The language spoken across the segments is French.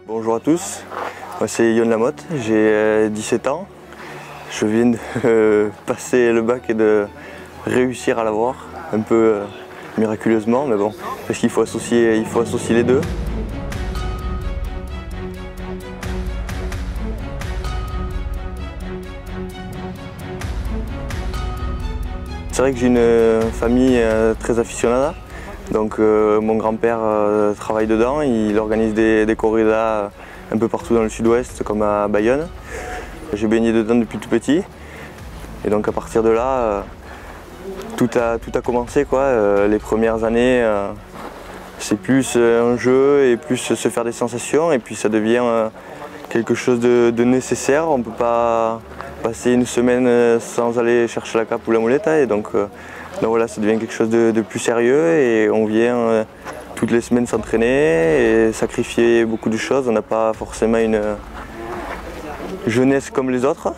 Bonjour à tous, moi c'est Yon Lamotte, j'ai 17 ans. Je viens de passer le bac et de réussir à l'avoir, un peu miraculeusement, mais bon, parce qu'il faut associer les deux. C'est vrai que j'ai une famille très aficionada. Donc mon grand-père travaille dedans, il organise des corridas un peu partout dans le sud-ouest comme à Bayonne. J'ai baigné dedans depuis tout petit et donc à partir de là tout a commencé quoi. Les premières années c'est plus un jeu et plus se faire des sensations et puis ça devient quelque chose de nécessaire. On ne peut pas passer une semaine sans aller chercher la cape ou la moulette et donc voilà, ça devient quelque chose de plus sérieux et on vient toutes les semaines s'entraîner et sacrifier beaucoup de choses. On n'a pas forcément une jeunesse comme les autres,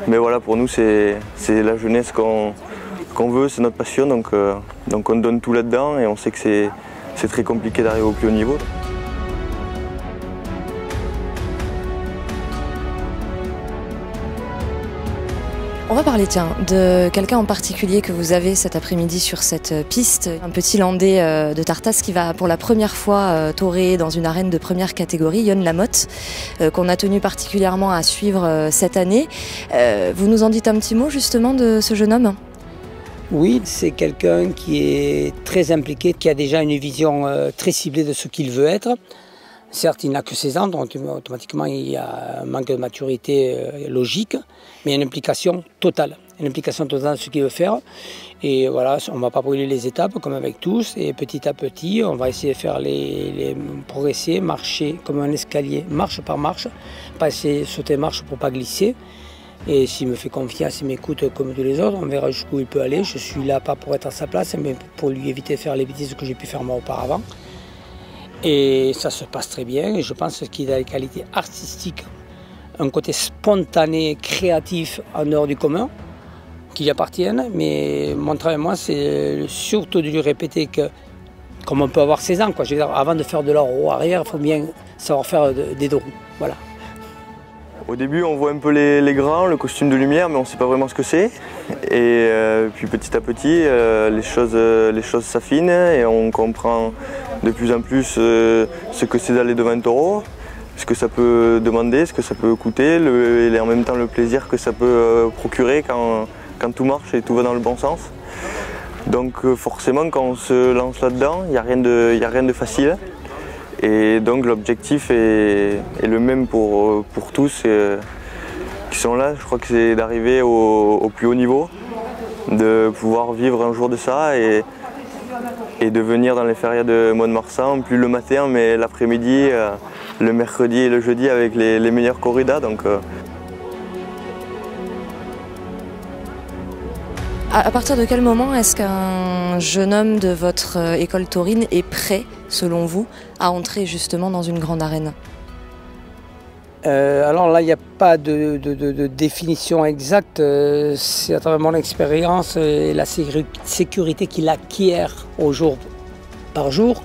mais voilà, pour nous c'est la jeunesse qu'on veut, c'est notre passion, donc on donne tout là-dedans et on sait que c'est très compliqué d'arriver au plus haut niveau. On va parler de quelqu'un en particulier que vous avez cet après-midi sur cette piste, un petit landais de Tartas qui va pour la première fois torer dans une arène de première catégorie, Yon Lamotte, qu'on a tenu particulièrement à suivre cette année. Vous nous en dites un petit mot justement de ce jeune homme ? Oui, c'est quelqu'un qui est très impliqué, qui a déjà une vision très ciblée de ce qu'il veut être. Certes, il n'a que 16 ans, donc automatiquement il y a un manque de maturité logique, mais il y a une implication totale dans ce qu'il veut faire. Et voilà, on ne va pas brûler les étapes comme avec tous, et petit à petit, on va essayer de faire progresser, marcher comme un escalier, marche par marche, pas essayer de sauter marche pour ne pas glisser. Et s'il me fait confiance, il m'écoute comme tous les autres, on verra jusqu'où il peut aller. Je suis là pas pour être à sa place, mais pour lui éviter de faire les bêtises que j'ai pu faire moi auparavant. Et ça se passe très bien et je pense qu'il a des qualités artistiques, un côté spontané, créatif en dehors du commun, qui lui appartiennent. Mais mon travail, moi, c'est surtout de lui répéter que, comme on peut avoir 16 ans, quoi, je veux dire, avant de faire de la roue arrière, il faut bien savoir faire des deux roues. Voilà. Au début, on voit un peu les grands, le costume de lumière, mais on ne sait pas vraiment ce que c'est. Et puis petit à petit, les choses s'affinent et on comprend de plus en plus ce que c'est d'aller devant un taureau, ce que ça peut demander, ce que ça peut coûter, et en même temps le plaisir que ça peut procurer quand tout marche et tout va dans le bon sens. Donc forcément, quand on se lance là-dedans, il n'y a rien de facile. Et donc l'objectif est le même pour tous qui sont là. Je crois que c'est d'arriver au plus haut niveau, de pouvoir vivre un jour de ça et de venir dans les férias de Mont-de-Marsan, plus le matin mais l'après-midi, le mercredi et le jeudi avec les meilleures corridas. Donc, À partir de quel moment est-ce qu'un jeune homme de votre école taurine est prêt, selon vous, à entrer justement dans une grande arène ? Alors là, il n'y a pas de définition exacte. C'est à travers mon expérience et la sécurité qu'il acquiert au jour par jour.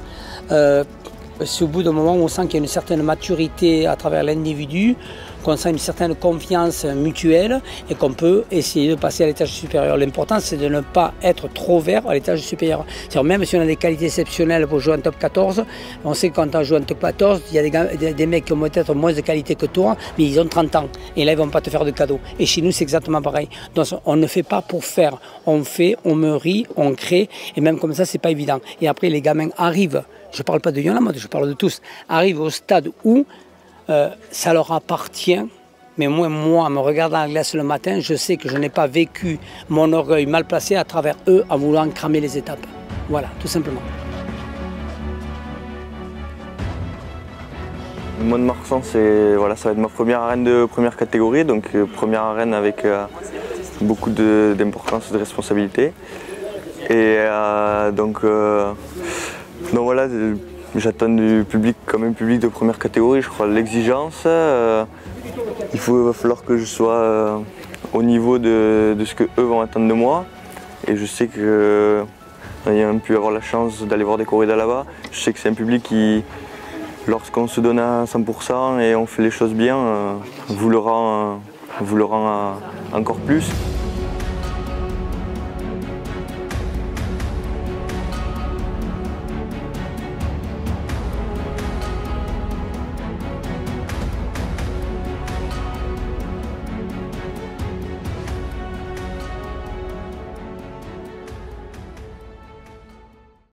C'est au bout d'un moment où on sent qu'il y a une certaine maturité à travers l'individu, qu'on sent une certaine confiance mutuelle et qu'on peut essayer de passer à l'étage supérieur. L'important, c'est de ne pas être trop vert à l'étage supérieur. Même si on a des qualités exceptionnelles pour jouer en top 14, on sait que quand on joue en top 14, il y a des mecs qui ont peut-être moins de qualité que toi, mais ils ont 30 ans. Et là, ils ne vont pas te faire de cadeaux. Et chez nous, c'est exactement pareil. Donc, on ne fait pas pour faire. On fait, on mûrit, on crée. Et même comme ça, c'est pas évident. Et après, les gamins arrivent, je ne parle pas de Yon Lamotte, je parle de tous, arrivent au stade où ça leur appartient, mais moi, en me regardant à la glace le matin, je sais que je n'ai pas vécu mon orgueil mal placé à travers eux en voulant cramer les étapes. Voilà, tout simplement. Mont-de-Marsan, ça va être ma première arène de première catégorie, donc première arène avec beaucoup d'importance et de responsabilité. Et donc voilà. J'attends du public comme un public de première catégorie, je crois, l'exigence. Il va falloir que je sois au niveau de ce qu'eux vont attendre de moi. Et je sais que, ayant pu avoir la chance d'aller voir des corridas là-bas, je sais que c'est un public qui Lorsqu'on se donne à 100% et on fait les choses bien, vous le rend encore plus.